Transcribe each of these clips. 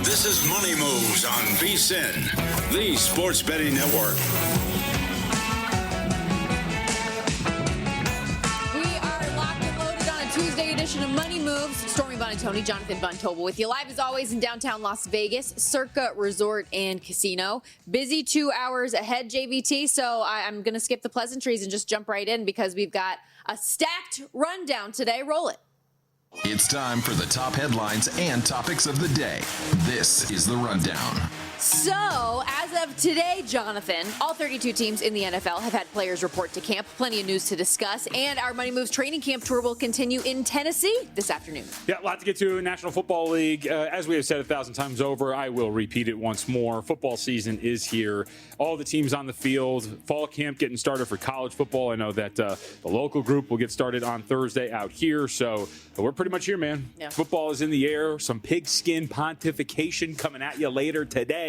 This is Money Moves on VSiN, the sports betting network. We are locked and loaded on a Tuesday edition of Money Moves. Stormy, Buonantony, Jonathan Tobel with you live as always in downtown Las Vegas, Circa Resort and Casino. Busy 2 hours ahead, JVT, so I'm going to skip the pleasantries and just jump right in because we've got a stacked rundown today. Roll it. It's time for the top headlines and topics of the day. This is the Rundown. So, as of today, Jonathan, all 32 teams in the NFL have had players report to camp. Plenty of news to discuss. And our Money Moves training camp tour will continue in Tennessee this afternoon. Yeah, a lot to get to. National Football League. As we have said 1,000 times over, I will repeat it once more. Football season is here. All the teams on the field. Fall camp getting started for college football. I know that the local group will get started on Thursday out here. So we're pretty much here, man. Yeah. Football is in the air. Some pigskin pontification coming at you later today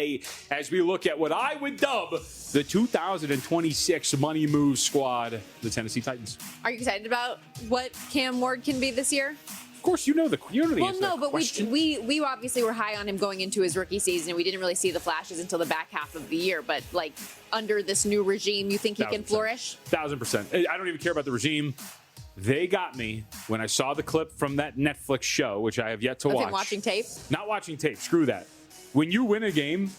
as we look at what I would dub the 2026 Money Moves squad, the Tennessee Titans. Are you excited about what Cam Ward can be this year? Of course, you know the answer well, no, to that but question. we obviously were high on him going into his rookie season, and we didn't really see the flashes until the back half of the year. But, like, under this new regime, you think he can flourish? 1,000%. I don't even care about the regime. They got me when I saw the clip from that Netflix show, which I have yet to watch. Him watching tape? Not watching tape. Screw that. When you win a game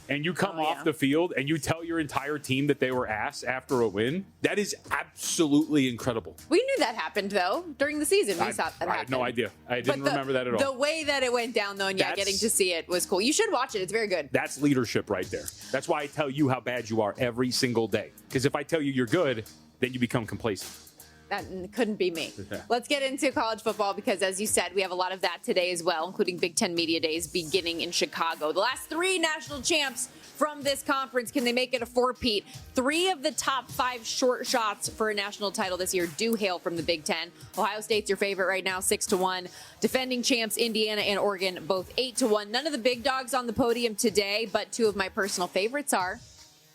and you come off the field and you tell your entire team that they were ass after a win, that is absolutely incredible. We knew that happened, though, during the season. We saw that happen. I had no idea. I didn't remember that at all. The way that it went down, though, and getting to see it was cool. You should watch it. It's very good. That's leadership right there. That's why I tell you how bad you are every single day. Because if I tell you you're good, then you become complacent. That couldn't be me. Let's get into college football because, as you said, we have a lot of that today as well, including Big Ten Media Days beginning in Chicago. The last three national champs from this conference, can they make it a four-peat? 3 of the top 5 short shots for a national title this year do hail from the Big Ten. Ohio State's your favorite right now, 6-1. Defending champs Indiana and Oregon, both 8-1. None of the big dogs on the podium today, but 2 of my personal favorites are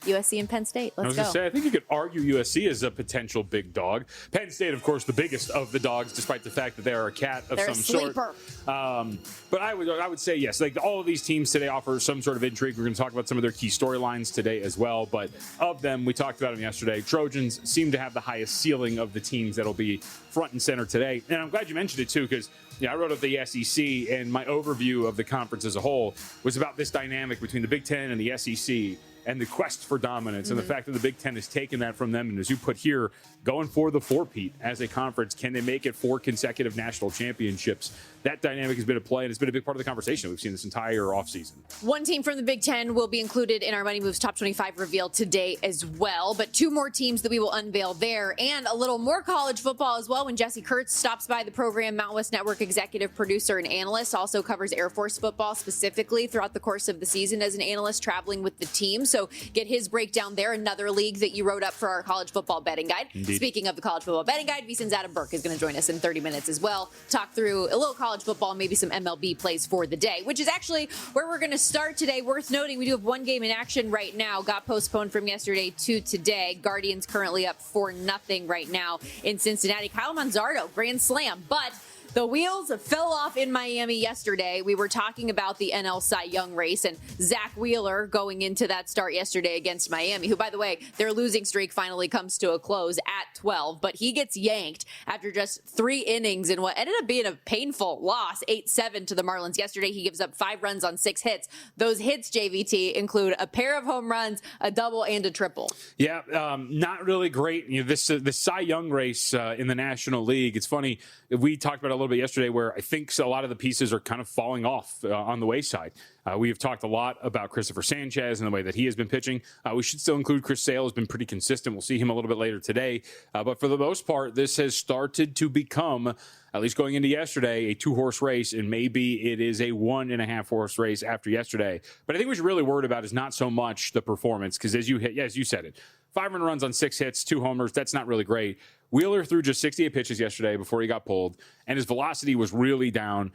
USC and Penn State. Let's go. I was going to say, I think you could argue USC is a potential big dog. Penn State, of course, the biggest of the dogs, despite the fact that they are a cat of They're some a sleeper. sort. But I would say yes. Like all of these teams today offer some sort of intrigue. We're going to talk about some of their key storylines today as well. But of them, we talked about them yesterday. Trojans seem to have the highest ceiling of the teams that'll be front and center today. And I'm glad you mentioned it too, because I wrote up the SEC, and my overview of the conference as a whole was about this dynamic between the Big Ten and the SEC. And the quest for dominance and the fact that the Big Ten has taken that from them. And as you put here, going for the four-peat as a conference, can they make it 4 consecutive national championships? That dynamic has been at play, and it's been a big part of the conversation we've seen this entire offseason. One team from the Big Ten will be included in our Money Moves Top 25 reveal today as well. But 2 more teams that we will unveil there, and a little more college football as well when Jesse Kurtz stops by the program. Mountain West Network executive producer and analyst, also covers Air Force football specifically throughout the course of the season as an analyst traveling with the team. So get his breakdown there. Another league that you wrote up for our college football betting guide. Indeed. Speaking of the college football betting guide, VSiN's Adam Burke is going to join us in 30 minutes as well. Talk through a little college football, maybe some MLB plays for the day, which is actually where we're going to start today. Worth noting, we do have one game in action right now. Got postponed from yesterday to today. Guardians currently up 4-0 right now in Cincinnati. Kyle Manzardo, grand slam, but the wheels fell off in Miami yesterday. We were talking about the NL Cy Young race and Zach Wheeler going into that start yesterday against Miami, who, by the way, their losing streak finally comes to a close at 12, but he gets yanked after just 3 innings in what ended up being a painful loss, 8-7 to the Marlins yesterday. He gives up 5 runs on 6 hits. Those hits, JVT, include a pair of home runs, a double, and a triple. Yeah, not really great. The Cy Young race in the National League, it's funny, we talked about it a little bit yesterday where I think a lot of the pieces are kind of falling off on the wayside. We have talked a lot about Christopher Sanchez and the way that he has been pitching. We should still include Chris Sale, has been pretty consistent. We'll see him a little bit later today. But for the most part, this has started to become, at least going into yesterday, a 2-horse race, and maybe it is a 1.5-horse race after yesterday. But I think what you're really worried about is not so much the performance, because as you said it, 5 runs on 6 hits, 2 homers, that's not really great. Wheeler threw just 68 pitches yesterday before he got pulled, and his velocity was really down.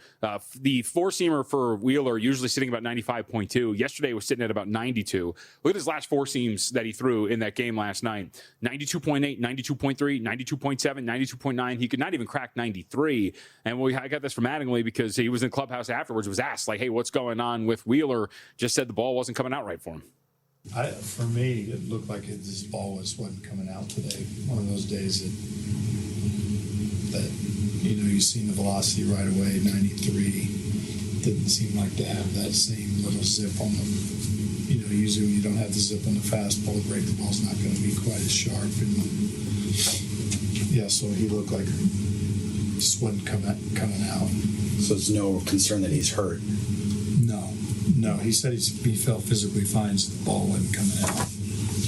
The four-seamer for Wheeler usually sitting about 95.2. Yesterday was sitting at about 92. Look at his last four seams that he threw in that game last night. 92.8, 92.3, 92.7, 92.9. He could not even crack 93. And I got this from Mattingly because he was in the clubhouse afterwards, was asked, like, hey, what's going on with Wheeler? Just said the ball wasn't coming out right for him. For me, it looked like this ball wasn't coming out today. One of those days that you've seen the velocity right away, 93. Didn't seem like to have that same little zip on the, usually when you don't have the zip on the fastball, the break the ball's not going to be quite as sharp. And so he looked like it just wasn't coming out. So there's no concern that he's hurt? No, he said he felt physically fine, so the ball wasn't coming out.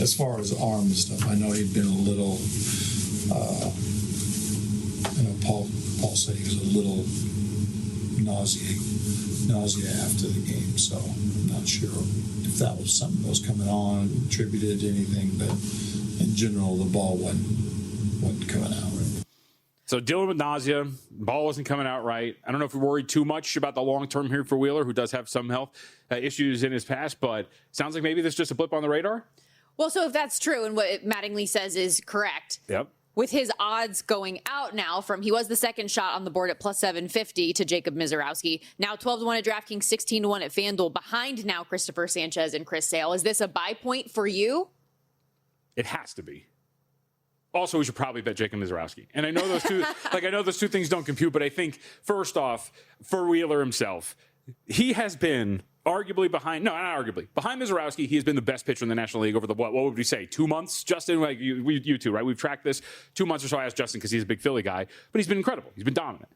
As far as arm and stuff, I know he'd been a little, Paul said he was a little nausea after the game, so I'm not sure if that was something that was coming on, attributed to anything, but in general, the ball wasn't coming out right. So dealing with nausea, ball wasn't coming out right. I don't know if we're worried too much about the long term here for Wheeler, who does have some health issues in his past, but sounds like maybe this is just a blip on the radar. Well, so if that's true and what Mattingly says is correct, yep. With his odds going out now from he was the second shot on the board at plus 750 to Jacob Mizorowski, now 12-1 at DraftKings, 16-1 at FanDuel, behind now Christopher Sanchez and Chris Sale. Is this a buy point for you? It has to be. Also, we should probably bet Jacob Mizorowski. And I know those two, those two things don't compute, but I think first off, for Wheeler himself, he has been arguably behind Mizorowski. He has been the best pitcher in the National League over the, what would we say, 2 months? Justin, like you two, right? We've tracked this 2 months or so. I asked Justin because he's a big Philly guy, but he's been incredible. He's been dominant.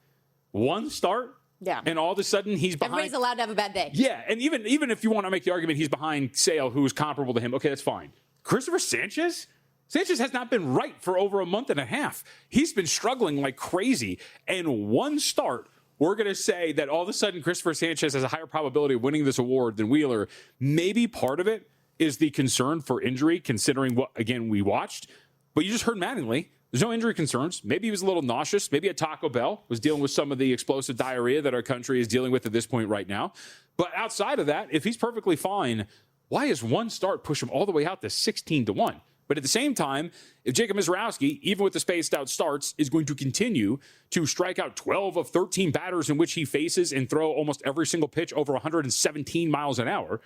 One start. Yeah. And all of a sudden he's behind. Everybody's allowed to have a bad day. Yeah. And even if you want to make the argument he's behind Sale, who's comparable to him, okay, that's fine. Christopher Sanchez has not been right for over a month and a half. He's been struggling like crazy. And one start, we're going to say that all of a sudden Christopher Sanchez has a higher probability of winning this award than Wheeler. Maybe part of it is the concern for injury, considering what, again, we watched. But you just heard Mattingly. There's no injury concerns. Maybe he was a little nauseous. Maybe at Taco Bell was dealing with some of the explosive diarrhea that our country is dealing with at this point right now. But outside of that, if he's perfectly fine, why is one start push him all the way out to 16-1? But at the same time, if Jacob Mizorowski, even with the spaced out starts, is going to continue to strike out 12 of 13 batters in which he faces and throw almost every single pitch over 117 miles an hour,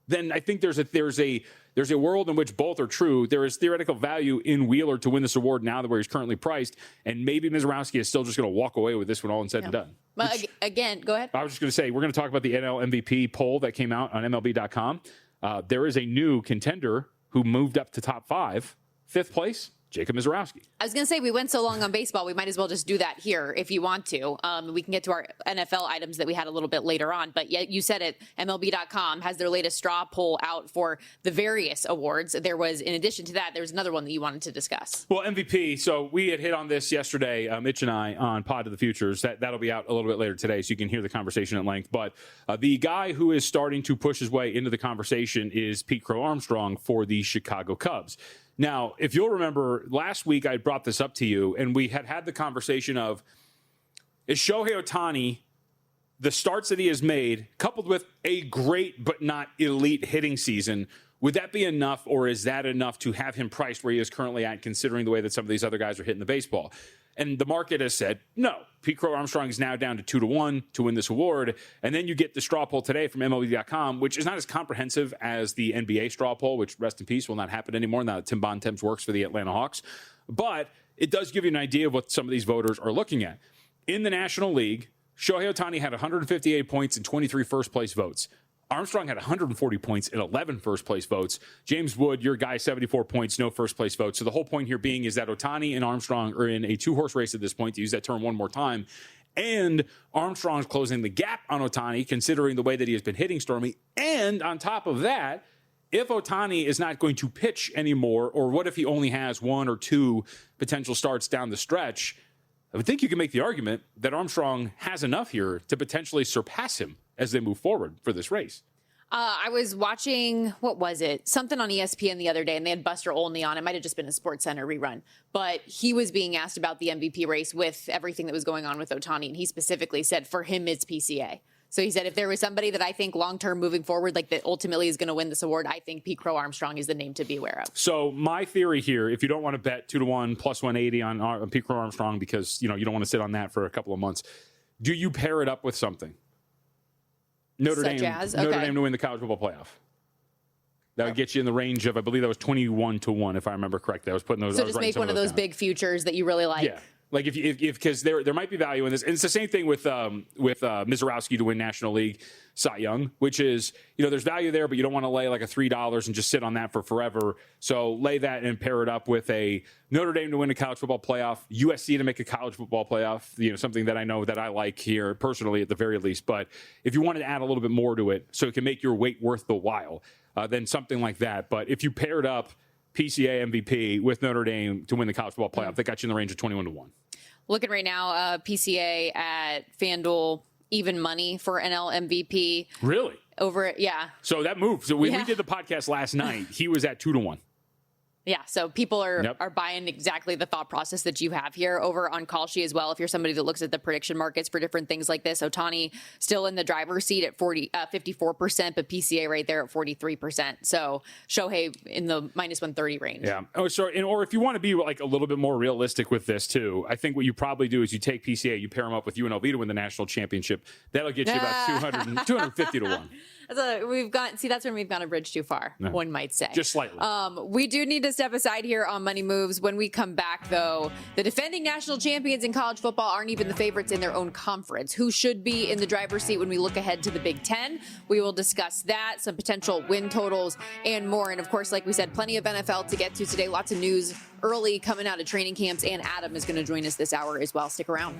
then I think there's a world in which both are true. There is theoretical value in Wheeler to win this award now that where he's currently priced, and maybe Mizorowski is still just going to walk away with this one all said and done. But again, go ahead. I was just going to say, we're going to talk about the NL MVP poll that came out on MLB.com. There is a new contender who moved up to top 5, 5th place, Jacob Mizorowski. I was going to say, we went so long on baseball, we might as well just do that here if you want to. We can get to our NFL items that we had a little bit later on. But yet you said it, MLB.com has their latest straw poll out for the various awards. There was, in addition to that, there was another one that you wanted to discuss. Well, MVP. So we had hit on this yesterday, Mitch and I, on Pod of the Futures. That'll be out a little bit later today, so you can hear the conversation at length. But the guy who is starting to push his way into the conversation is Pete Crow Armstrong for the Chicago Cubs. Now, if you'll remember, last week I brought this up to you, and we had the conversation of, is Shohei Ohtani, the starts that he has made, coupled with a great but not elite hitting season, would that be enough, or is that enough to have him priced where he is currently at, considering the way that some of these other guys are hitting the baseball? And the market has said, no. Pete Crow Armstrong is now down to 2-1 to win this award. And then you get the straw poll today from MLB.com, which is not as comprehensive as the NBA straw poll, which, rest in peace, will not happen anymore now that Tim Bontemps works for the Atlanta Hawks. But it does give you an idea of what some of these voters are looking at. In the National League, Shohei Ohtani had 158 points and 23 first-place votes. Armstrong had 140 points and 11 first-place votes. James Wood, your guy, 74 points, no first-place votes. So the whole point here being is that Ohtani and Armstrong are in a two-horse race at this point, to use that term one more time. And Armstrong's closing the gap on Ohtani, considering the way that he has been hitting Stormy. And on top of that, if Ohtani is not going to pitch anymore, or what if he only has 1 or 2 potential starts down the stretch, I would think you can make the argument that Armstrong has enough here to potentially surpass him as they move forward for this race. I was watching, what was it? Something on ESPN the other day, and they had Buster Olney on. It might have just been a SportsCenter rerun. But he was being asked about the MVP race with everything that was going on with Ohtani, and he specifically said for him it's PCA. So he said if there was somebody that I think long-term moving forward, like that ultimately is going to win this award, I think Pete Crow Armstrong is the name to be aware of. So my theory here, if you don't want to bet 2-1 plus 180 on Pete Crow Armstrong because you don't want to sit on that for a couple of months, do you pair it up with something? Notre Dame to win the college football playoff. That would get you in the range of, I believe that was 21-1, if I remember correctly. I was putting those. So just make one of those big futures that you really like. Yeah, like if because there might be value in this, and it's the same thing with Mizorowski to win National League Cy Young, which is there's value there, but you don't want to lay like a $3 and just sit on that for forever. So lay that and pair it up with a Notre Dame to win a college football playoff, USC to make a college football playoff. Something that I know that I like here personally at the very least. But if you wanted to add a little bit more to it, so it can make your wait worth the while, then something like that. But if you paired up PCA MVP with Notre Dame to win the college football playoff, that got you in the range of 21-1. Looking right now, PCA at FanDuel, even money for NL MVP. Really? Over it, yeah. So that moved. So we did the podcast last night. He was at 2-1. Yeah, so people are buying exactly the thought process that you have here over on Kalshi as well. If you're somebody that looks at the prediction markets for different things like this, Ohtani still in the driver's seat at 54%, but PCA right there at 43%. So Shohei in the minus 130 range. Yeah. Oh, sorry. Or if you want to be like a little bit more realistic with this too, I think what you probably do is you take PCA, you pair them up with UNLV to win the national championship. That'll get you about 250-1. That's when we've gone a bridge too far, one might say. Just slightly. We do need to step aside here on Money Moves. When we come back, though, the defending national champions in college football aren't even the favorites in their own conference. Who should be in the driver's seat when we look ahead to the Big Ten? We will discuss that, some potential win totals, and more. And, of course, like we said, plenty of NFL to get to today. Lots of news early coming out of training camps, and Adam is going to join us this hour as well. Stick around.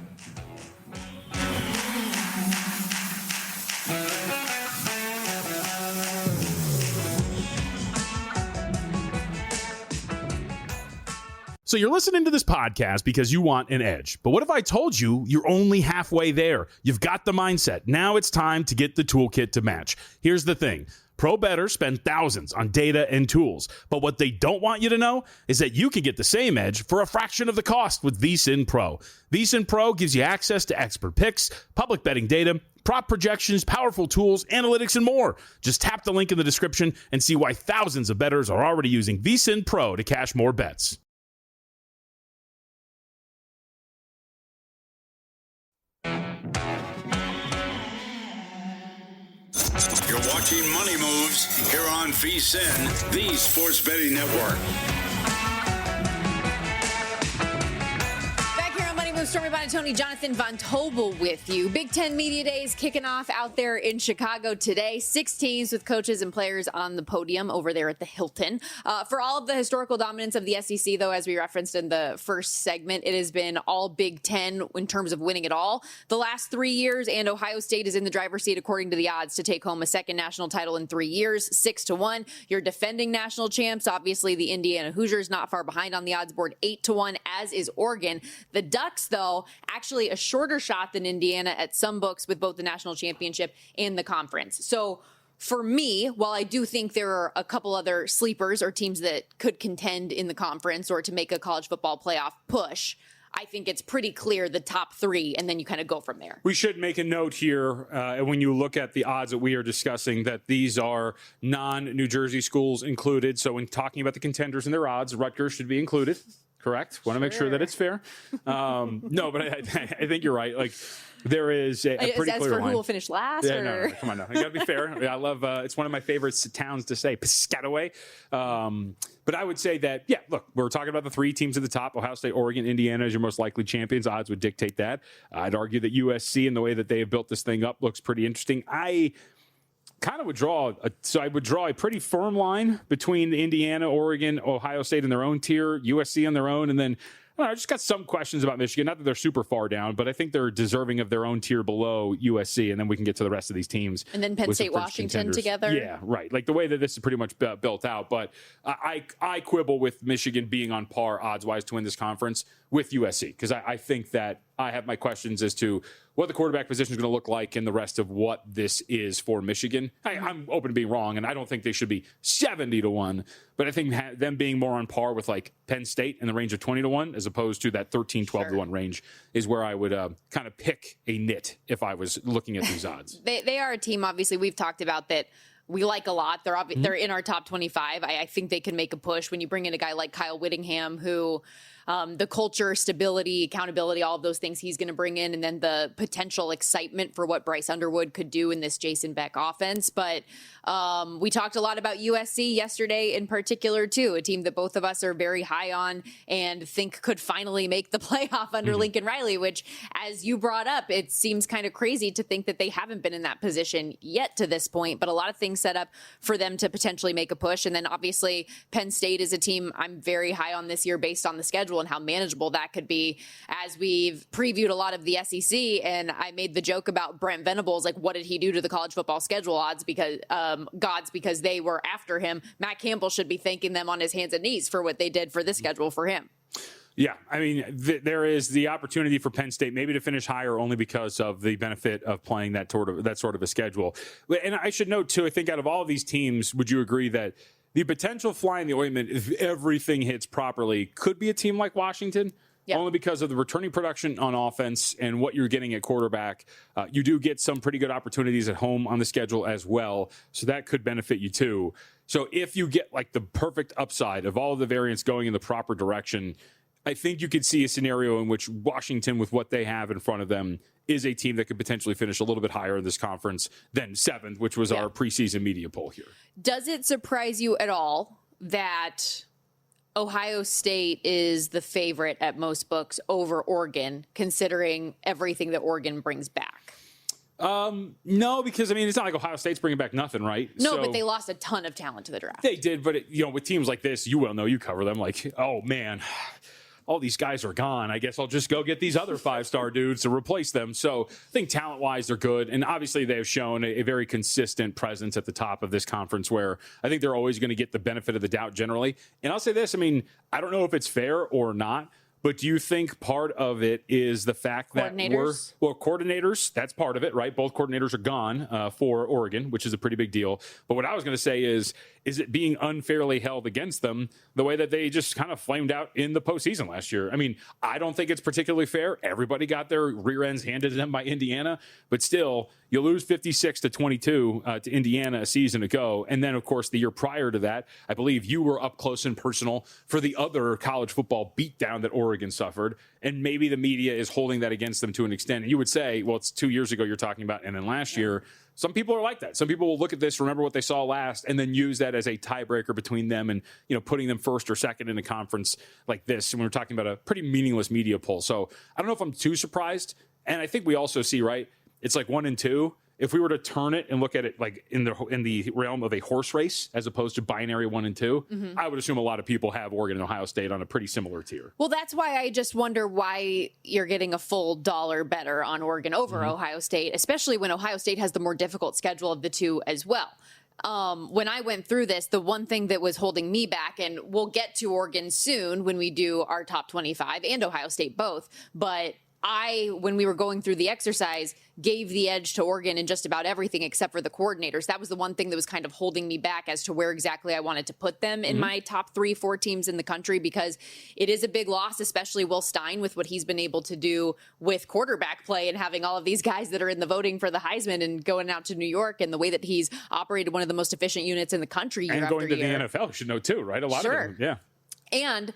So you're listening to this podcast because you want an edge. But what if I told you you're only halfway there? You've got the mindset. Now it's time to get the toolkit to match. Here's the thing. Pro bettors spend thousands on data and tools. But what they don't want you to know is that you can get the same edge for a fraction of the cost with VSiN Pro. VSiN Pro gives you access to expert picks, public betting data, prop projections, powerful tools, analytics, and more. Just tap the link in the description and see why thousands of bettors are already using VSiN Pro to cash more bets. You're watching Money Moves here on VSiN, the sports betting network. Back here on Money Moves, Stormy Buonantony, Jonathan Von Tobel with you. Big Ten Media Days kicking off out there in Chicago today. 6 teams with coaches and players on the podium over there at the Hilton. For all of the historical dominance of the SEC, though, as we referenced in the first segment, it has been all Big Ten in terms of winning it all the last 3 years, and Ohio State is in the driver's seat according to the odds to take home a second national title in 3 years, 6-1. Your defending national champs, obviously the Indiana Hoosiers, not far behind on the odds board, 8-1, as is Oregon. The Ducks, though, actually a shorter shot than Indiana at some books with both the national championship and the conference. So for me, while I do think there are a couple other sleepers or teams that could contend in the conference or to make a college football playoff push, I think it's pretty clear the top 3, and then you kind of go from there. We should make a note here, when you look at the odds that we are discussing, that these are non-New Jersey schools included. So when talking about the contenders and their odds, Rutgers should be included. Correct. Want to make sure that it's fair. No, but I think you're right. Like there is a pretty clear line. Who will finish last? Yeah, no, come on, no. You got to be fair. I love. It's one of my favorite towns to say, Piscataway. But I would say that, yeah. Look, we're talking about the 3 teams at the top: Ohio State, Oregon, Indiana as your most likely champions. Odds would dictate that. I'd argue that USC and the way that they have built this thing up looks pretty interesting. I kind of would draw a pretty firm line between Indiana, Oregon, Ohio State in their own tier, USC on their own, and then I just got some questions about Michigan. Not that they're super far down, but I think they're deserving of their own tier below USC, and then we can get to the rest of these teams. And then Penn State, Washington together. Yeah, right. Like the way that this is pretty much built out. But I quibble with Michigan being on par odds-wise to win this conference with USC, because I think that I have my questions as to what the quarterback position is going to look like and the rest of what this is for Michigan. I'm open to being wrong, and I don't think they should be 70-1, but I think them being more on par with like Penn State in the range of 20-1 as opposed to that 13-12-1 range is where I would kind of pick a nit if I was looking at these odds. They are a team, obviously, we've talked about that we like a lot. They're in our top 25. I think they can make a push when you bring in a guy like Kyle Whittingham, who the culture, stability, accountability, all of those things he's going to bring in, and then the potential excitement for what Bryce Underwood could do in this Jason Beck offense. But we talked a lot about USC yesterday in particular, too, a team that both of us are very high on and think could finally make the playoff under Lincoln Riley, which, as you brought up, it seems kind of crazy to think that they haven't been in that position yet to this point, but a lot of things set up for them to potentially make a push. And then obviously Penn State is a team I'm very high on this year based on the schedule and how manageable that could be, as we've previewed a lot of the SEC. And I made the joke about Brent Venables, like, what did he do to the college football schedule odds? Because gods, because they were after him. Matt Campbell should be thanking them on his hands and knees for what they did for this schedule for him. Yeah, I mean, there is the opportunity for Penn State maybe to finish higher only because of the benefit of playing that sort of a schedule. And I should note, too, I think out of all of these teams, would you agree that the potential fly in the ointment, if everything hits properly, could be a team like Washington? Yep. Only because of the returning production on offense and what you're getting at quarterback. You do get some pretty good opportunities at home on the schedule as well, so that could benefit you too. So if you get like the perfect upside of all of the variants going in the proper direction, I think you could see a scenario in which Washington, with what they have in front of them, is a team that could potentially finish a little bit higher in this conference than 7th, which was our preseason media poll here. Does it surprise you at all that Ohio State is the favorite at most books over Oregon, considering everything that Oregon brings back? No, because I mean, it's not like Ohio State's bringing back nothing, right? No, but they lost a ton of talent to the draft. They did, but with teams like this, you well know, you cover them. Like, oh man, all these guys are gone. I guess I'll just go get these other 5-star dudes to replace them. So I think talent-wise, they're good. And obviously, they have shown a very consistent presence at the top of this conference where I think they're always going to get the benefit of the doubt generally. And I'll say this, I mean, I don't know if it's fair or not, but do you think part of it is the fact that coordinators, that's part of it, right? Both coordinators are gone for Oregon, which is a pretty big deal. But what I was going to say is it being unfairly held against them the way that they just kind of flamed out in the postseason last year? I mean, I don't think it's particularly fair. Everybody got their rear ends handed to them by Indiana, but still, you lose 56-22 to Indiana a season ago. And then, of course, the year prior to that, I believe you were up close and personal for the other college football beatdown that Oregon suffered. And maybe the media is holding that against them to an extent. And you would say, well, it's 2 years ago you're talking about, and then last year. Some people are like that. Some people will look at this, remember what they saw last, and then use that as a tiebreaker between them and, putting them first or second in a conference like this. And we're talking about a pretty meaningless media poll. So I don't know if I'm too surprised. And I think we also see, right, it's like 1 and 2. If we were to turn it and look at it like in the realm of a horse race as opposed to binary 1 and 2, I would assume a lot of people have Oregon and Ohio State on a pretty similar tier. Well, that's why I just wonder why you're getting a full dollar better on Oregon over Ohio State, especially when Ohio State has the more difficult schedule of the two as well. When I went through this, the one thing that was holding me back, and we'll get to Oregon soon when we do our top 25 and Ohio State both, but when we were going through the exercise, gave the edge to Oregon in just about everything except for the coordinators. That was the one thing that was kind of holding me back as to where exactly I wanted to put them in my top 3-4 teams in the country, because it is a big loss, especially Will Stein with what he's been able to do with quarterback play and having all of these guys that are in the voting for the Heisman and going out to New York, and the way that he's operated one of the most efficient units in the country year after year. And going to the NFL, you should know too, right? A lot of them, yeah. And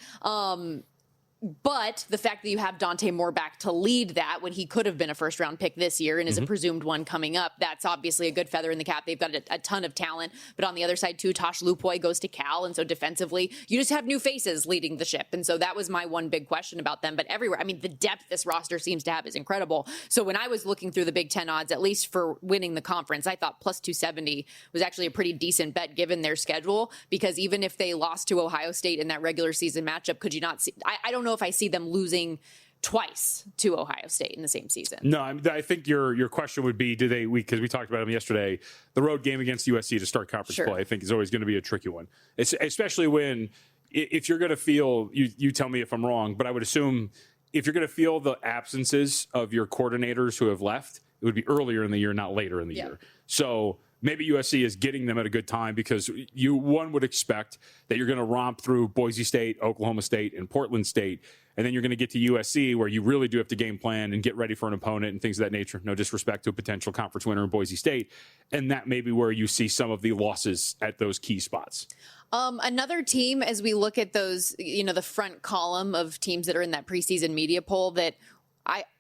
but the fact that you have Dante Moore back to lead that when he could have been a first-round pick this year and is a presumed one coming up, that's obviously a good feather in the cap. They've got a ton of talent. But on the other side, too, Tosh Lupoy goes to Cal. And so defensively, you just have new faces leading the ship. And so that was my one big question about them. But everywhere, I mean, the depth this roster seems to have is incredible. So when I was looking through the Big Ten odds, at least for winning the conference, I thought plus 270 was actually a pretty decent bet given their schedule. Because even if they lost to Ohio State in that regular season matchup, could you not see? I don't know if I see them losing twice to Ohio State in the same season. No, I think your question would be, because we talked about them yesterday, the road game against USC to start conference play, I think is always going to be a tricky one. It's especially when, if you're going to feel, you tell me if I'm wrong, but I would assume if you're going to feel the absences of your coordinators who have left, it would be earlier in the year, not later in the year. So maybe USC is getting them at a good time because one would expect that you're going to romp through Boise State, Oklahoma State, and Portland State, and then you're going to get to USC where you really do have to game plan and get ready for an opponent and things of that nature. No disrespect to a potential conference winner in Boise State. And that may be where you see some of the losses at those key spots. Another team, as we look at those, the front column of teams that are in that preseason media poll that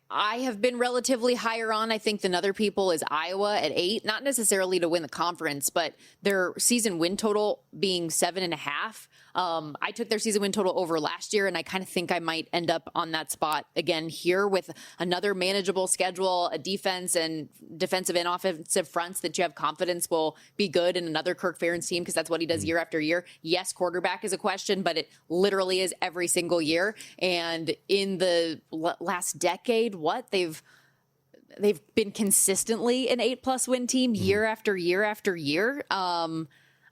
I have been relatively higher on, I think, than other people is Iowa at 8, not necessarily to win the conference, but their season win total being 7.5. I took their season win total over last year, and I kind of think I might end up on that spot again here with another manageable schedule, a defense and defensive and offensive fronts that you have confidence will be good, and another Kirk Ferentz team because that's what he does year after year. Yes, quarterback is a question, but it literally is every single year. And in the last decade, they've been consistently an 8+ win team year after year after year.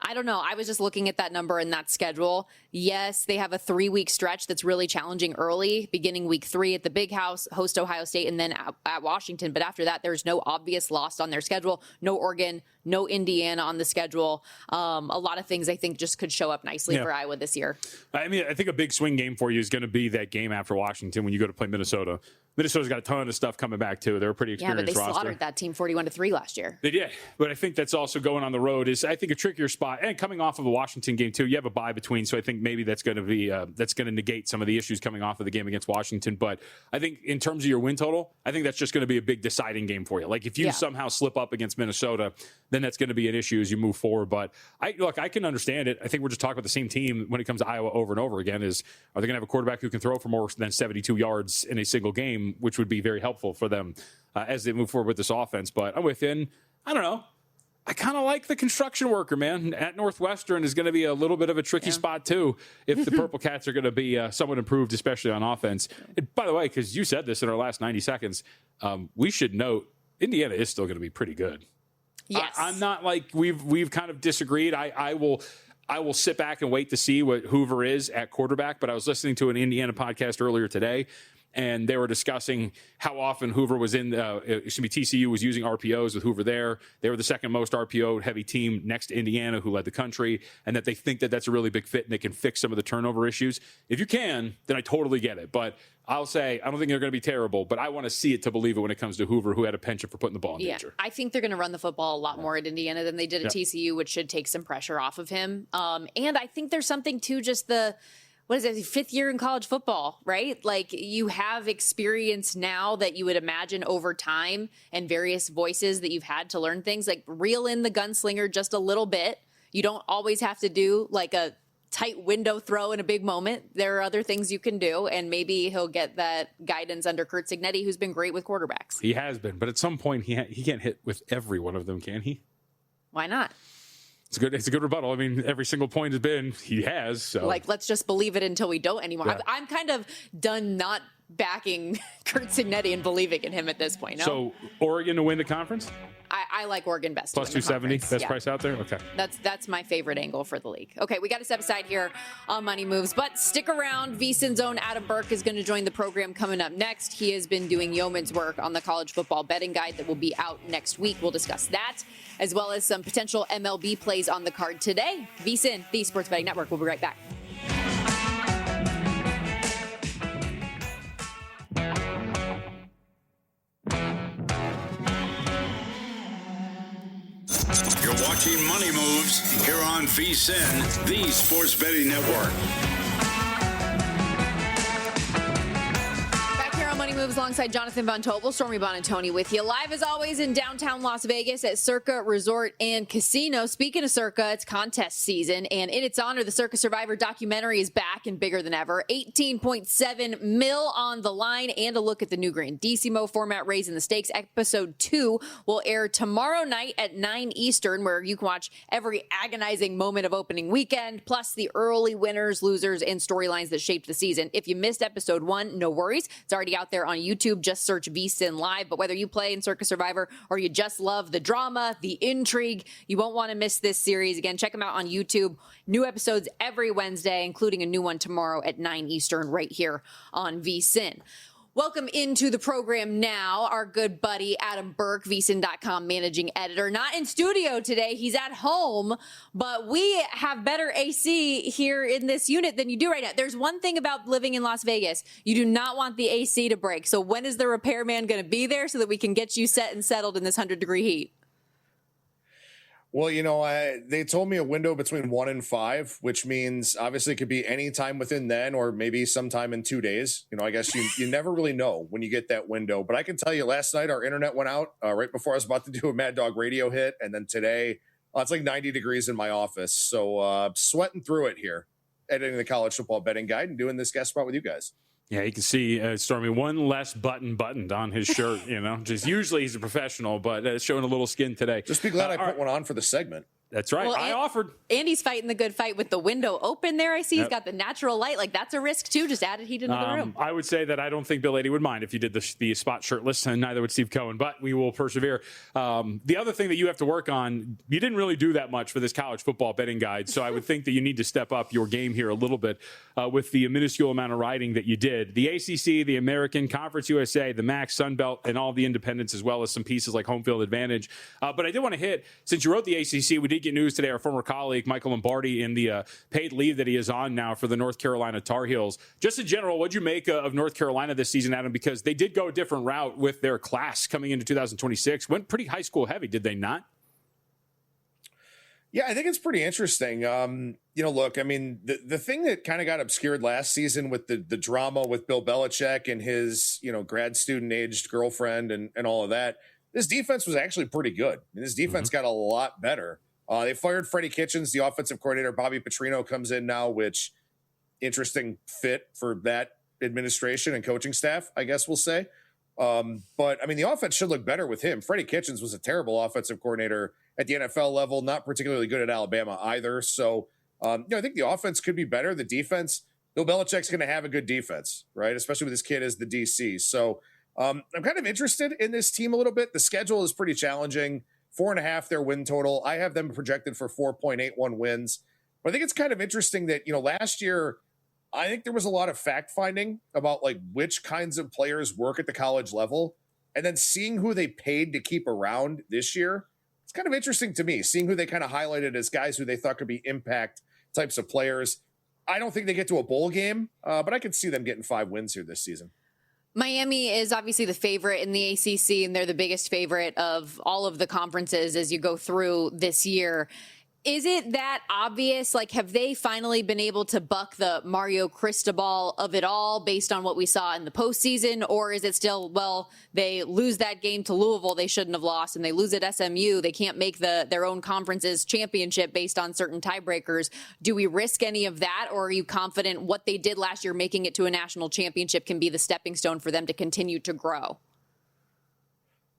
I don't know. I was just looking at that number and that schedule. Yes, they have a 3-week stretch that's really challenging early, beginning week 3 at the Big House, host Ohio State, and then at Washington. But after that, there's no obvious loss on their schedule. No Oregon, no Indiana on the schedule. A lot of things I think just could show up nicely for Iowa this year. I mean, I think a big swing game for you is going to be that game after Washington when you go to play Minnesota. Minnesota's got a ton of stuff coming back, too. They're a pretty experienced roster. Yeah, but they slaughtered that team 41-3 last year. They did. But I think that's also going on the road is, I think, a trickier spot. And coming off of the Washington game, too, you have a bye between, so I think maybe that's going to be that's going to negate some of the issues coming off of the game against Washington. But I think in terms of your win total, I think that's just going to be a big deciding game for you. Like, if you somehow slip up against Minnesota, then that's going to be an issue as you move forward. But I can understand it. I think we're just talking about the same team when it comes to Iowa over and over again is, are they going to have a quarterback who can throw for more than 72 yards in a single game, which would be very helpful for them as they move forward with this offense. But I'm within, I don't know. I kind of like the construction worker, man. At Northwestern is going to be a little bit of a tricky spot, too, if the Purple Cats are going to be somewhat improved, especially on offense. And by the way, because you said this in our last 90 seconds, we should note Indiana is still going to be pretty good. Yes. I'm not like we've kind of disagreed. I will sit back and wait to see what Hoover is at quarterback. But I was listening to an Indiana podcast earlier today, and they were discussing how often Hoover was TCU was using RPOs with Hoover there. They were the second most RPO-heavy team next to Indiana, who led the country, and that they think that that's a really big fit and they can fix some of the turnover issues. If you can, then I totally get it. But I'll say I don't think they're going to be terrible, but I want to see it to believe it when it comes to Hoover, who had a penchant for putting the ball in danger. I think they're going to run the football a lot more at Indiana than they did at TCU, which should take some pressure off of him. And I think there's something to just what is it, 5th year in college football, right? Like, you have experience now that you would imagine over time and various voices that you've had to learn things. Like, reel in the gunslinger just a little bit. You don't always have to do like a tight window throw in a big moment. There are other things you can do, and maybe he'll get that guidance under Curt Cignetti, who's been great with quarterbacks. He has been, but at some point he can't hit with every one of them, can he? Why not? It's a good rebuttal. I mean, every single point has been he has. So. Like, let's just believe it until we don't anymore. Yeah. I'm kind of done not backing Curt Cignetti and believing in him at this point. No? So Oregon to win the conference? I like Oregon best. Plus 270, best price out there? Okay. That's my favorite angle for the league. Okay, we got to step aside here on Money Moves, but stick around. VSiN's own Adam Burke is going to join the program coming up next. He has been doing yeoman's work on the college football betting guide that will be out next week. We'll discuss that, as well as some potential MLB plays on the card today. VSiN, the Sports Betting Network. We'll be right back. You're watching Money Moves here on VSiN, the Sports Betting Network. Moves alongside Jonathan Von Tobel, Stormy Buonantony with you. Live as always in downtown Las Vegas at Circa Resort and Casino. Speaking of Circa, it's contest season, and in its honor, the Circa Survivor documentary is back and bigger than ever. $18.7 million on the line, and a look at the new Grandissimo format, raising the stakes. Episode 2 will air tomorrow night at 9 Eastern, where you can watch every agonizing moment of opening weekend, plus the early winners, losers, and storylines that shaped the season. If you missed episode 1, no worries. It's already out there on YouTube. Just search VSiN Live. But whether you play in Circa Survivor or you just love the drama, the intrigue, you won't want to miss this series. Again, check them out on YouTube. New episodes every Wednesday, including a new one tomorrow at 9 Eastern right here on VSiN. Welcome into the program now, our good buddy Adam Burke, VSiN.com managing editor. Not in studio today, he's at home, but we have better AC here in this unit than you do right now. There's one thing about living in Las Vegas. You do not want the AC to break. So when is the repairman going to be there so that we can get you set and settled in this 100-degree heat? Well, they told me a window between 1 and 5, which means obviously it could be any time within then or maybe sometime in 2 days. I guess you never really know when you get that window. But I can tell you last night our internet went out right before I was about to do a Mad Dog radio hit. And then today it's like 90 degrees in my office. So sweating through it here, editing the college football betting guide and doing this guest spot with you guys. Yeah, you can see Stormy, one less buttoned on his shirt, Just usually he's a professional, but showing a little skin today. Just be glad I put one on for the segment. That's right. Well, I offered. Andy's fighting the good fight with the window open there. I see he's got the natural light. Like, that's a risk, too. Just added heat into the room. I would say that I don't think Bill 80 would mind if you did the spot shirtless, and neither would Steve Cohen, but we will persevere. The other thing that you have to work on, you didn't really do that much for this college football betting guide, so I would think that you need to step up your game here a little bit with the minuscule amount of writing that you did. The ACC, the American, Conference USA, the MAC, Sun Belt, and all the independents, as well as some pieces like Home Field Advantage. But I did want to hit, since you wrote the ACC, we did get news today. Our former colleague Michael Lombardi in the paid leave that he is on now for the North Carolina Tar Heels. Just in general, what'd you make of North Carolina this season, Adam? Because they did go a different route with their class coming into 2026. Went pretty high school heavy, did they not? Yeah, I think it's pretty interesting. Look, I mean, the thing that kind of got obscured last season with the drama with Bill Belichick and his, grad student aged girlfriend and all of that, this defense was actually pretty good. I mean, this defense got a lot better. They fired Freddie Kitchens, the offensive coordinator. Bobby Petrino comes in now, which interesting fit for that administration and coaching staff, I guess we'll say. But I mean, the offense should look better with him. Freddie Kitchens was a terrible offensive coordinator at the NFL level, not particularly good at Alabama either. So, I think the offense could be better. The defense, Bill Belichick's going to have a good defense, right? Especially with this kid as the DC. So I'm kind of interested in this team a little bit. The schedule is pretty challenging. 4.5 their win total. I have them projected for 4.81 wins. But I think it's kind of interesting that, last year, I think there was a lot of fact finding about like which kinds of players work at the college level. And then seeing who they paid to keep around this year, it's kind of interesting to me, seeing who they kind of highlighted as guys who they thought could be impact types of players. I don't think they get to a bowl game, but I could see them getting 5 wins here this season. Miami is obviously the favorite in the ACC, and they're the biggest favorite of all of the conferences as you go through this year. Is it that obvious? Like, have they finally been able to buck the Mario Cristobal of it all based on what we saw in the postseason? Or is it still, well, they lose that game to Louisville they shouldn't have lost, and they lose at SMU. They can't make their own conference's championship based on certain tiebreakers. Do we risk any of that, or are you confident what they did last year, making it to a national championship, can be the stepping stone for them to continue to grow?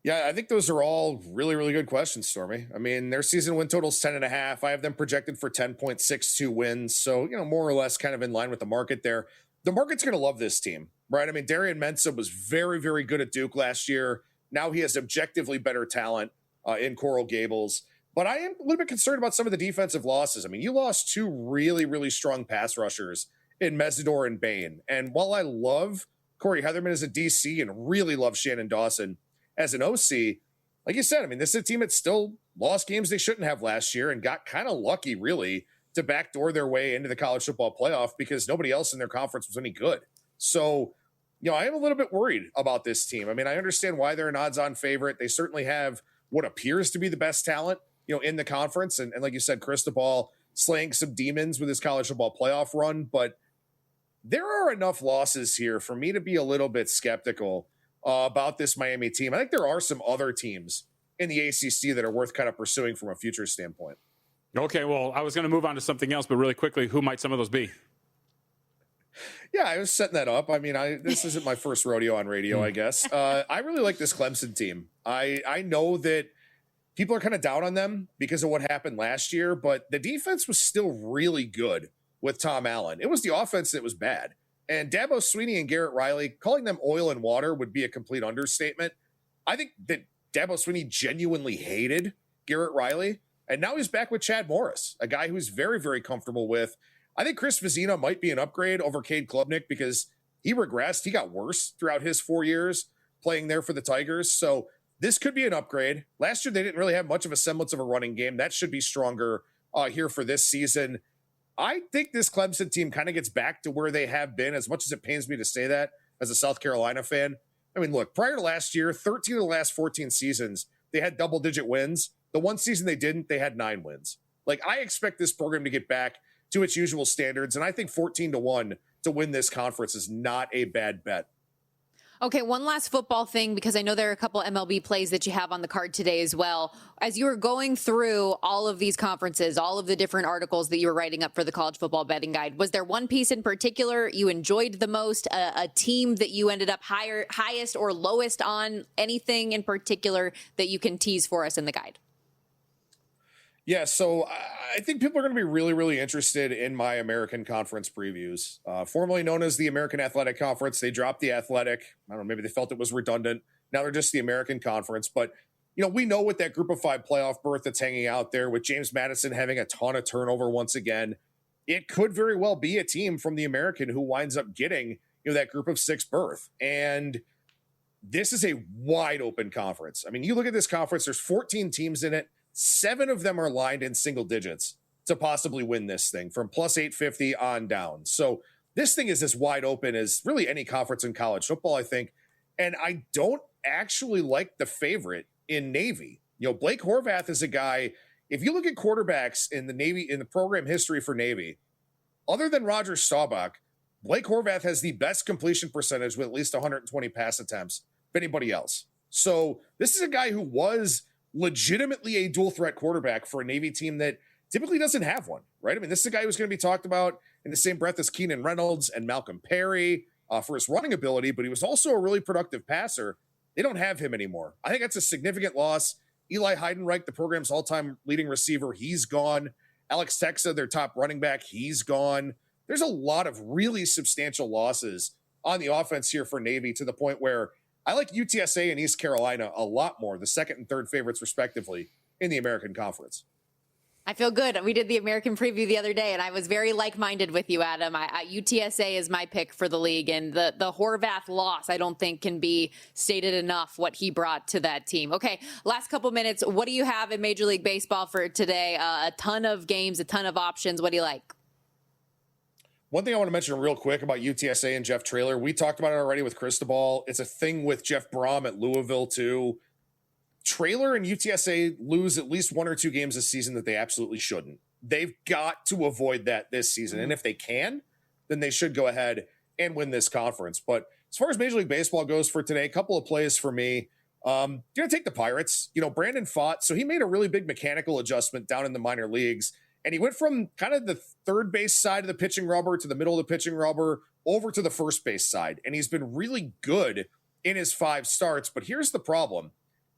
Yeah, I think those are all really, really good questions, Stormy. I mean, their season win total is 10.5. I have them projected for 10.62 wins. So, more or less kind of in line with the market there. The market's going to love this team, right? I mean, Darian Mensah was very, very good at Duke last year. Now he has objectively better talent in Coral Gables. But I am a little bit concerned about some of the defensive losses. I mean, you lost 2 really, really strong pass rushers in Mesidor and Bain. And while I love Corey Heatherman as a DC and really love Shannon Dawson as an OC, like you said, I mean, this is a team that still lost games they shouldn't have last year and got kind of lucky, really, to backdoor their way into the college football playoff because nobody else in their conference was any good. So, I am a little bit worried about this team. I mean, I understand why they're an odds-on favorite. They certainly have what appears to be the best talent, in the conference. And like you said, Cristobal slaying some demons with his college football playoff run. But there are enough losses here for me to be a little bit skeptical about this Miami team. I think there are some other teams in the ACC that are worth kind of pursuing from a future standpoint. Okay, well, I was going to move on to something else, but really quickly, who might some of those be? Yeah, I was setting that up. I mean, this isn't my first rodeo on radio, I guess. I really like this Clemson team. I know that people are kind of down on them because of what happened last year, but the defense was still really good with Tom Allen. It was the offense that was bad. And Dabo Swinney and Garrett Riley, calling them oil and water would be a complete understatement. I think that Dabo Swinney genuinely hated Garrett Riley, and now he's back with Chad Morris, a guy who's very, very comfortable with. I think Chris Vizina might be an upgrade over Cade Klubnik because he regressed. He got worse throughout his 4 years playing there for the Tigers. So this could be an upgrade. Last year, they didn't really have much of a semblance of a running game. That should be stronger here for this season. I think this Clemson team kind of gets back to where they have been, as much as it pains me to say that as a South Carolina fan. I mean, look, prior to last year, 13 of the last 14 seasons, they had double-digit wins. The one season they didn't, they had 9 wins. Like, I expect this program to get back to its usual standards, and I think 14-1 to win this conference is not a bad bet. Okay, one last football thing, because I know there are a couple MLB plays that you have on the card today as well. As you were going through all of these conferences, all of the different articles that you were writing up for the College Football Betting Guide, was there one piece in particular you enjoyed the most, a team that you ended up highest or lowest on, anything in particular that you can tease for us in the guide? Yeah, so I think people are going to be really, really interested in my American Conference previews. Formerly known as the American Athletic Conference, they dropped the Athletic. I don't know, maybe they felt it was redundant. Now they're just the American Conference. But, you know, we know with that Group of 5 playoff berth that's hanging out there, with James Madison having a ton of turnover once again, it could very well be a team from the American who winds up getting, you know, that Group of 6 berth. And this is a wide open conference. I mean, you look at this conference, there's 14 teams in it. 7 of them are lined in single digits to possibly win this thing, from plus 850 on down. So this thing is as wide open as really any conference in college football, I think. And I don't actually like the favorite in Navy. You know, Blake Horvath is a guy, if you look at quarterbacks in the Navy, in the program history for Navy, other than Roger Staubach, Blake Horvath has the best completion percentage with at least 120 pass attempts of anybody else. So this is a guy who was legitimately a dual threat quarterback for a Navy team that typically doesn't have one, right? I mean, this is a guy who's going to be talked about in the same breath as Keenan Reynolds and Malcolm Perry for his running ability, but he was also a really productive passer. They don't have him anymore. I think that's a significant loss. Eli Heidenreich, the program's all-time leading receiver, he's gone. Alex Texa, their top running back, he's gone. There's a lot of really substantial losses on the offense here for Navy, to the point where I like UTSA and East Carolina a lot more, the second and third favorites respectively in the American Conference. I feel good. We did the American preview the other day, and I was very like-minded with you, Adam. UTSA is my pick for the league, and the Horvath loss, I don't think, can be stated enough what he brought to that team. Okay, last couple minutes. What do you have in Major League Baseball for today? A ton of games, a ton of options. What do you like? One thing I want to mention real quick about UTSA and Jeff Traylor, we talked about it already with Cristobal. It's a thing with Jeff Brom at Louisville, too. Traylor and UTSA lose at least 1 or 2 games this season that they absolutely shouldn't. They've got to avoid that this season. And if they can, then they should go ahead and win this conference. But as far as Major League Baseball goes for today, a couple of plays for me. Going to take the Pirates. You know, Brandon Pfaadt, so he made a really big mechanical adjustment down in the minor leagues. And he went from kind of the third base side of the pitching rubber to the middle of the pitching rubber over to the first base side. And he's been really good in his 5 starts. But here's the problem.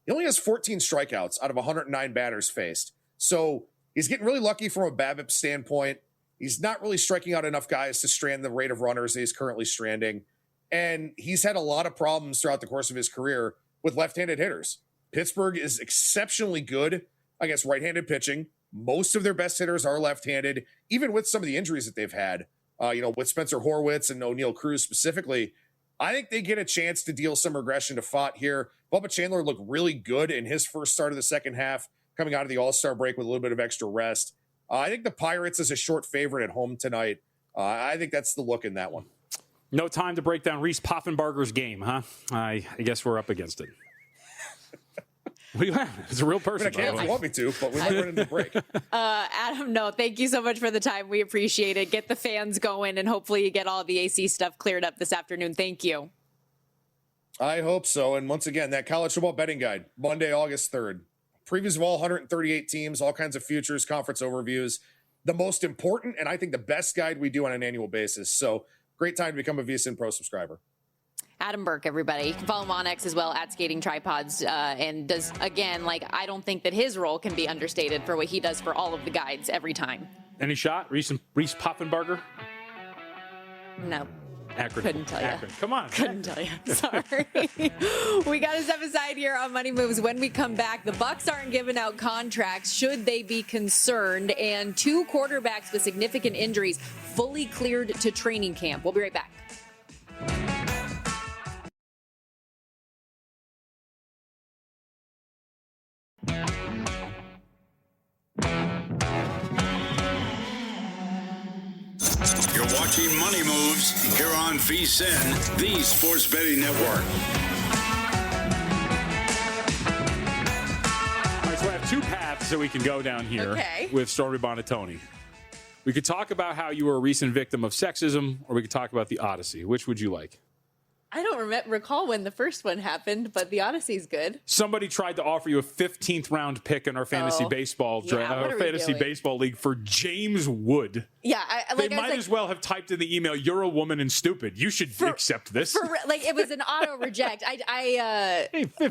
He only has 14 strikeouts out of 109 batters faced. So he's getting really lucky from a BABIP standpoint. He's not really striking out enough guys to strand the rate of runners that he's currently stranding. And he's had a lot of problems throughout the course of his career with left-handed hitters. Pittsburgh is exceptionally good against right-handed pitching. Most of their best hitters are left-handed, even with some of the injuries that they've had, with Spencer Horwitz and O'Neal Cruz specifically. I think they get a chance to deal some regression to Pfaadt here. Bubba Chandler looked really good in his first start of the second half, coming out of the All-Star break with a little bit of extra rest. I think the Pirates is a short favorite at home tonight. I think that's the look in that one. No time to break down Reese Poffenbarger's game, huh? I guess we're up against it. What do you have? It's a real person. I can't if you want me to, but we might run into the break. Adam, no, thank you so much for the time. We appreciate it. Get the fans going, and hopefully you get all the AC stuff cleared up this afternoon. Thank you. I hope so. And once again, that college football betting guide, Monday, August 3rd. Previews of all 138 teams, all kinds of futures, conference overviews. The most important, and I think the best guide we do on an annual basis. So great time to become a VSiN Pro subscriber. Adam Burke, everybody. You can follow him on X as well, at Skating Tripods. And does, again, I don't think that his role can be understated for what he does for all of the guides every time. Any shot? Reese Poffenbarger? No. Akron. Couldn't tell you. Akron. Come on. Couldn't tell you. Sorry. We got to step aside here on Money Moves. When we come back, the Bucs aren't giving out contracts. Should they be concerned? And 2 quarterbacks with significant injuries fully cleared to training camp. We'll be right back. You're watching Money Moves here on VSiN, the sports betting network. All right, so I have two paths that we can go down here with Stormy Buonantony. We could talk about how you were a recent victim of sexism, or we could talk about the Odyssey. Which would you like? I don't recall when the first one happened, but the Odyssey's good. Somebody tried to offer you a 15th round pick in our fantasy baseball baseball league for James Wood. Yeah, they might as well have typed in the email, "You're a woman and stupid. You should accept this." It was an auto reject.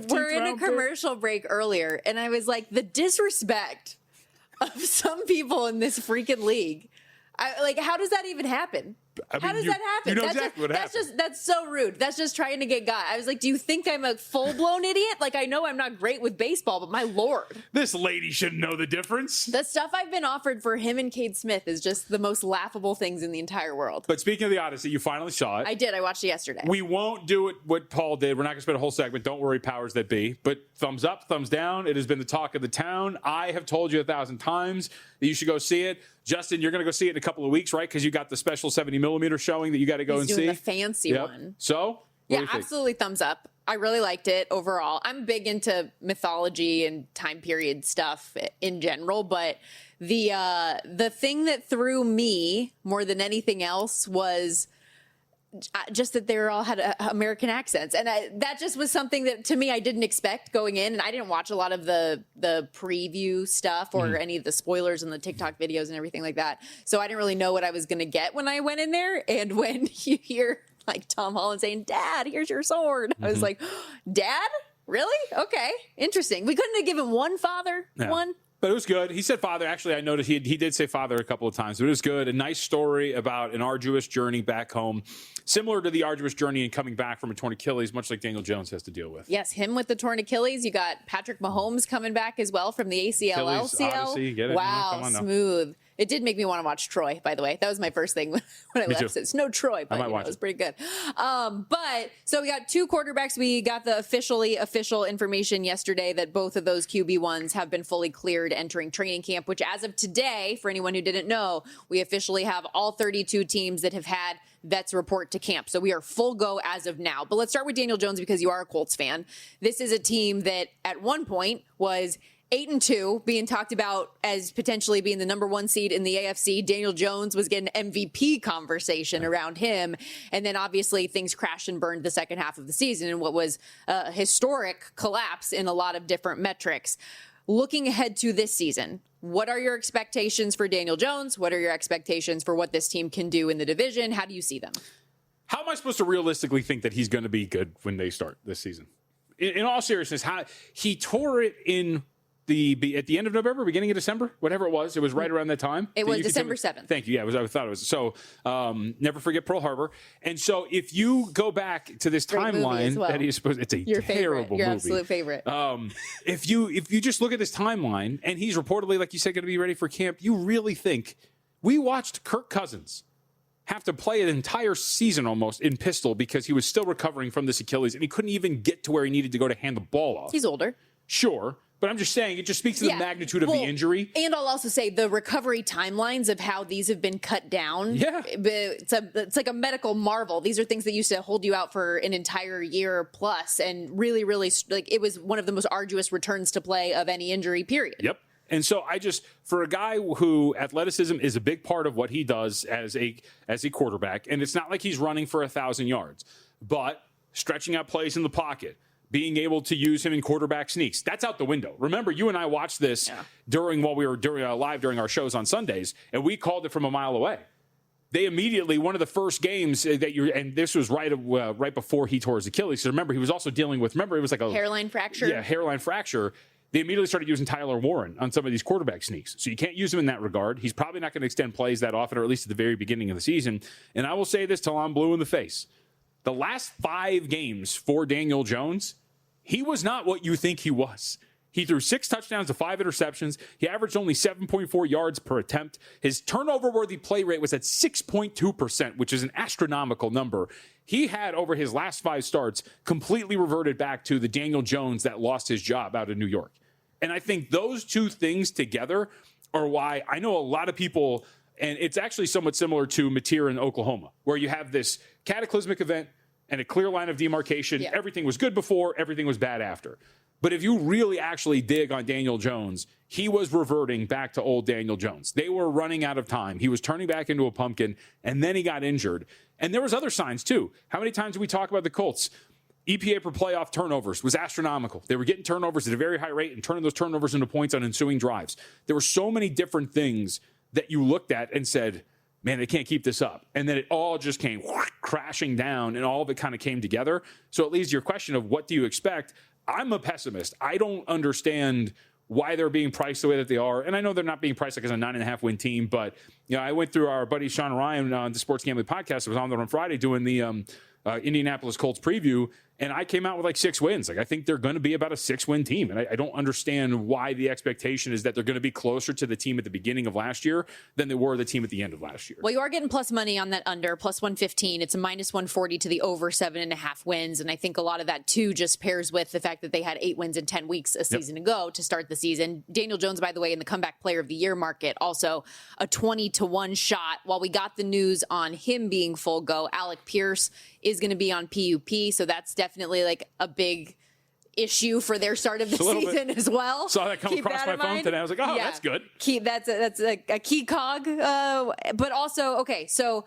We're in a commercial break earlier, and I was like, the disrespect of some people in this freaking league. How does that even happen? How does that happen? You know exactly what happened. That's so rude. That's just trying to get got. I was like, do you think I'm a full-blown idiot? I know I'm not great with baseball, but my Lord. This lady should know the difference. The stuff I've been offered for him and Cade Smith is just the most laughable things in the entire world. But speaking of the Odyssey, you finally saw it. I did. I watched it yesterday. We won't do it what Paul did. We're not going to spend a whole segment. Don't worry, powers that be. But thumbs up, thumbs down. It has been the talk of the town. I have told you 1,000 times that you should go see it. Justin, you're going to go see it in a couple of weeks, right? Because you got the special 70mm showing that you got to go and see. He's doing the fancy one. So? Yeah, absolutely thumbs up. I really liked it overall. I'm big into mythology and time period stuff in general, but the thing that threw me more than anything else was just that they all had American accents. And that just was something that, to me, I didn't expect going in. And I didn't watch a lot of the preview stuff or any of the spoilers and the TikTok videos and everything like that. So I didn't really know what I was going to get when I went in there. And when you hear Tom Holland saying, "Dad, here's your sword," I was like, "Dad? Really? Okay. Interesting." We couldn't have given one father one. But it was good. He said father. Actually, I noticed he did say father a couple of times. But it was good. A nice story about an arduous journey back home. Similar to the arduous journey in coming back from a torn Achilles, much like Daniel Jones has to deal with. Yes, him with the torn Achilles. You got Patrick Mahomes coming back as well from the ACL, LCL. Odyssey, get it? Wow, smooth. It did make me want to watch Troy, by the way. That was my first thing when I left. It's no Troy, but it was pretty good. So we got two quarterbacks. We got the official information yesterday that both of those QB1s have been fully cleared entering training camp, which as of today, for anyone who didn't know, we officially have all 32 teams that have had vets report to camp. So we are full go as of now. But let's start with Daniel Jones because you are a Colts fan. This is a team that at one point was 8-2, being talked about as potentially being the number one seed in the AFC. Daniel Jones was getting MVP conversation around him. And then obviously things crashed and burned the second half of the season in what was a historic collapse in a lot of different metrics. Looking ahead to this season, what are your expectations for Daniel Jones? What are your expectations for what this team can do in the division? How do you see them? How am I supposed to realistically think that he's going to be good when they start this season? In all seriousness, he tore it at the end of November, beginning of December, whatever it was right around that time. It was December 7th. Thank you. Yeah, I thought it was. So never forget Pearl Harbor. And so if you go back to this timeline that he's supposed, it's terrible movie. Your absolute favorite. If you just look at this timeline and he's reportedly, like you said, going to be ready for camp, you really think we watched Kirk Cousins have to play an entire season almost in pistol because he was still recovering from this Achilles and he couldn't even get to where he needed to go to hand the ball off. He's older. Sure. But I'm just saying, it just speaks to the magnitude of the injury. And I'll also say the recovery timelines of how these have been cut down. Yeah. It's like a medical marvel. These are things that used to hold you out for an entire year plus. And really, really, it was one of the most arduous returns to play of any injury, period. Yep. And so for a guy who athleticism is a big part of what he does as a quarterback, and it's not like he's running for 1,000 yards, but stretching out plays in the pocket, being able to use him in quarterback sneaks, that's out the window. Remember, you and I watched this while we were live during our shows on Sundays, and we called it from a mile away. They immediately, one of the first games and this was right before he tore his Achilles. So remember, he was also dealing with, it was like a hairline fracture. Yeah, hairline fracture. They immediately started using Tyler Warren on some of these quarterback sneaks. So you can't use him in that regard. He's probably not going to extend plays that often, or at least at the very beginning of the season. And I will say this till I'm blue in the face. The last 5 games for Daniel Jones, he was not what you think he was. He threw 6 touchdowns to 5 interceptions. He averaged only 7.4 yards per attempt. His turnover-worthy play rate was at 6.2%, which is an astronomical number. He had, over his last 5 starts, completely reverted back to the Daniel Jones that lost his job out of New York. And I think those two things together are why I know a lot of people And it's actually somewhat similar to Mateer in Oklahoma, where you have this cataclysmic event and a clear line of demarcation. Yeah. Everything was good before, everything was bad after. But if you really actually dig on Daniel Jones, he was reverting back to old Daniel Jones. They were running out of time. He was turning back into a pumpkin, and then he got injured. And there was other signs, too. How many times did we talk about the Colts? EPA per playoff turnovers was astronomical. They were getting turnovers at a very high rate and turning those turnovers into points on ensuing drives. There were so many different things that you looked at and said, man, they can't keep this up. And then it all just came crashing down, and all of it kind of came together. So it leads to your question of what do you expect? I'm a pessimist. I don't understand why they're being priced the way that they are. And I know they're not being priced like as a 9.5 win team, but I went through our buddy Sean Ryan on the Sports Gambling Podcast. I was on there on Friday doing the Indianapolis Colts preview, and I came out with like 6 wins. Like, I think they're going to be about a 6-win team. And I don't understand why the expectation is that they're going to be closer to the team at the beginning of last year than they were the team at the end of last year. Well, you are getting plus money on that under, plus 115. It's a minus 140 to the over 7.5 wins. And I think a lot of that, too, just pairs with the fact that they had 8 wins in 10 weeks a season ago to start the season. Daniel Jones, by the way, in the comeback player of the year market, also a 20-1 shot. While we got the news on him being full go, Alec Pierce is going to be on PUP. So that's definitely like a big issue for their start of the season as well. Saw that come across my phone today. I was like, oh, that's good. That's a key cog. But also, okay, so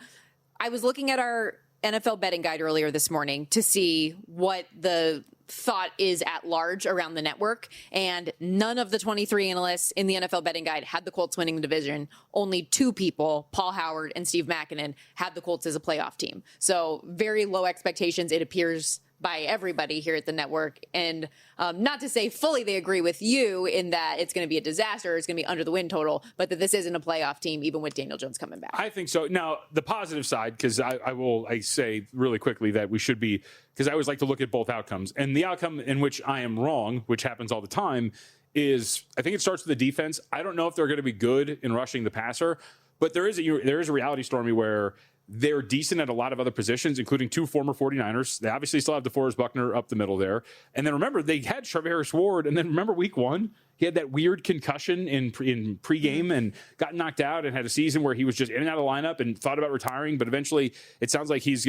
I was looking at our NFL betting guide earlier this morning to see what the thought is at large around the network, and none of the 23 analysts in the NFL betting guide had the Colts winning the division. Only 2 people, Paul Howard and Steve Makinen, had the Colts as a playoff team. So very low expectations, it appears, by everybody here at the network. And not to say fully they agree with you in that it's going to be a disaster, it's going to be under the win total, but that this isn't a playoff team, even with Daniel Jones coming back. I think so. Now, the positive side, because I say really quickly that we should be, because I always like to look at both outcomes. And the outcome in which I am wrong, which happens all the time, is I think it starts with the defense. I don't know if they're going to be good in rushing the passer, but there is a reality, Stormy, where they're decent at a lot of other positions, including 2 former 49ers. They obviously still have DeForest Buckner up the middle there. And then remember, they had Charvarius Ward. And then remember week 1, he had that weird concussion in pregame and got knocked out and had a season where he was just in and out of the lineup and thought about retiring. But eventually it sounds like he's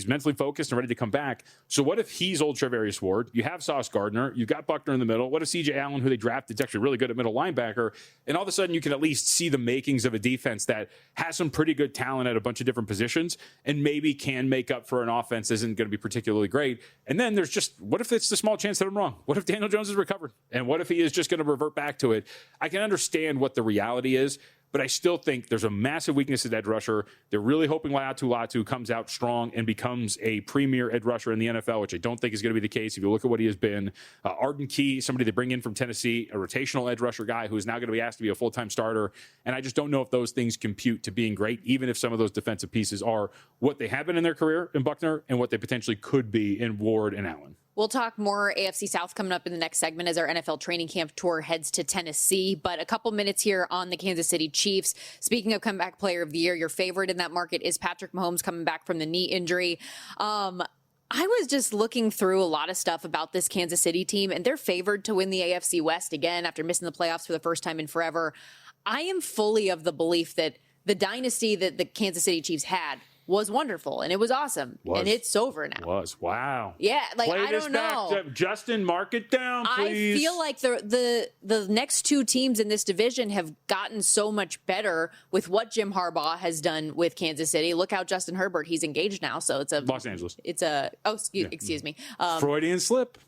mentally focused and ready to come back. So what if he's old Charvarius Ward? You have Sauce Gardner. You got Buckner in the middle. What if CJ Allen, who they drafted, is actually really good at middle linebacker? And all of a sudden you can at least see the makings of a defense that has some pretty good talent at a bunch of different positions and maybe can make up for an offense that isn't going to be particularly great. And then there's just, what if it's the small chance that I'm wrong? What if Daniel Jones is recovered? And what if he is just going to revert back to it? I can understand what the reality is, but I still think there's a massive weakness at edge rusher. They're really hoping Latu comes out strong and becomes a premier edge rusher in the NFL, which I don't think is going to be the case if you look at what he has been. Arden Key, somebody they bring in from Tennessee, a rotational edge rusher guy who is now going to be asked to be a full-time starter. And I just don't know if those things compute to being great, even if some of those defensive pieces are what they have been in their career in Buckner and what they potentially could be in Ward and Allen. We'll talk more AFC South coming up in the next segment as our NFL training camp tour heads to Tennessee. But a couple minutes here on the Kansas City Chiefs. Speaking of comeback player of the year, your favorite in that market is Patrick Mahomes coming back from the knee injury. I was just looking through a lot of stuff about this Kansas City team, and they're favored to win the AFC West again after missing the playoffs for the first time in forever. I am fully of the belief that the dynasty that the Kansas City Chiefs had was wonderful, and it was awesome, and it's over now. Wow. Yeah, like, Play I don't know. Justin, mark it down, please. I feel like the next 2 teams in this division have gotten so much better with what Jim Harbaugh has done with Kansas City. Look how Justin Herbert, he's engaged now, so it's a Los Angeles. It's excuse me. Freudian slip.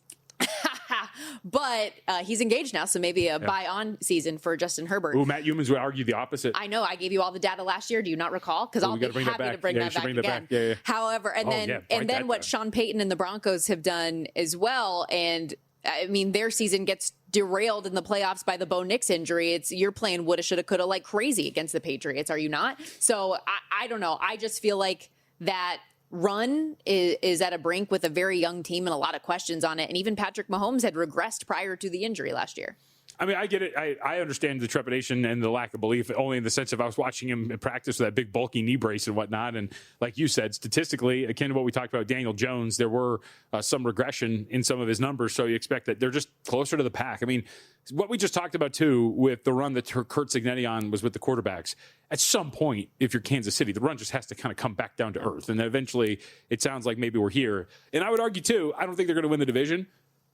But he's engaged now, so maybe a buy-on season for Justin Herbert. Ooh, Matt Humans would argue the opposite. I know. I gave you all the data last year. Do you not recall? Because I'll be happy to bring that back again. Yeah. However, and then what Sean Payton and the Broncos have done as well, and I mean, their season gets derailed in the playoffs by the Bo Nix injury. You're playing woulda, shoulda, coulda like crazy against the Patriots, are you not? So I don't know. I just feel like that run is at a brink with a very young team and a lot of questions on it. And even Patrick Mahomes had regressed prior to the injury last year. I mean, I get it. I understand the trepidation and the lack of belief, only in the sense of I was watching him in practice with that big bulky knee brace and whatnot. And like you said, statistically, akin to what we talked about Daniel Jones, there were some regression in some of his numbers. So you expect that they're just closer to the pack. I mean, what we just talked about, too, with the run that Kurt Cignetti on was with the quarterbacks. At some point, if you're Kansas City, the run just has to kind of come back down to earth. And then eventually it sounds like maybe we're here. And I would argue, too, I don't think they're going to win the division.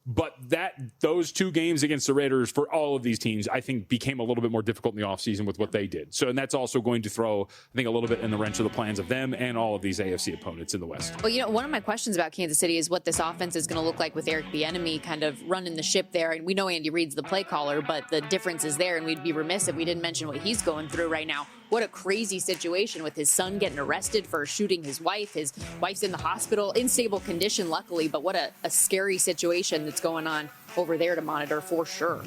But those 2 games against the Raiders for all of these teams, I think, became a little bit more difficult in the offseason with what they did. So, and that's also going to throw, I think, a little bit in the wrench of the plans of them and all of these AFC opponents in the West. Well, one of my questions about Kansas City is what this offense is going to look like with Eric Bieniemy kind of running the ship there. And we know Andy Reid's the play caller, but the difference is there, and we'd be remiss if we didn't mention what he's going through right now. What a crazy situation with his son getting arrested for shooting his wife. His wife's in the hospital, in stable condition, luckily, but what a scary situation that's going on over there to monitor for sure.